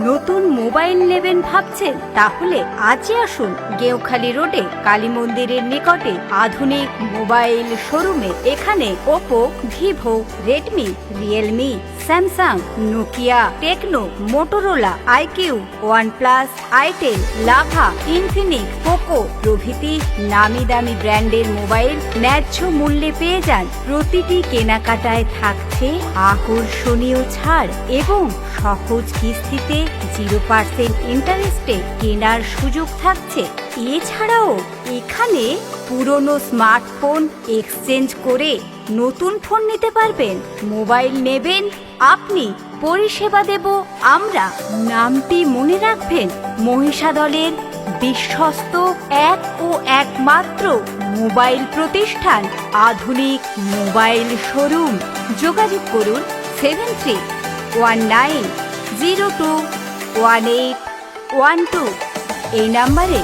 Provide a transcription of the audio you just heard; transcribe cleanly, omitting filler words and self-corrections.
নতুন মোবাইল নেবেন ভাবছেন? তাহলে আজই আসুন গেওখালি রোডে কালী মন্দিরের নিকটে আধুনিক মোবাইল শোরুমে। এখানে Oppo, Vivo, Redmi, Realme, Samsung, Nokia, Tecno, Motorola, iQOO, OnePlus, itel, Lava, Infinix, Poco প্রভৃতি নামি দামি ব্র্যান্ডের মোবাইল ন্যায্য মূল্যে পেয়ে যান। প্রতিটি কেনাকাটায় থাকছে আকর্ষণীয় ছাড় এবং সহজ কিস্তিতে 0% ইন্টারেস্টে কেনার সুযোগ থাকছে। এছাড়াও এখানে পুরনো স্মার্টফোন এক্সচেঞ্জ করে নতুন ফোন নিতে পারবেন। মোবাইল নেবেন আপনি, পরিষেবা দেব আমরা। নামটি মনে রাখবেন, মহিষাদলের বিশ্বস্ত এক ও একমাত্র মোবাইল প্রতিষ্ঠান আধুনিক মোবাইল শোরুম। যোগাযোগ করুন 7319021812 এই নাম্বারে।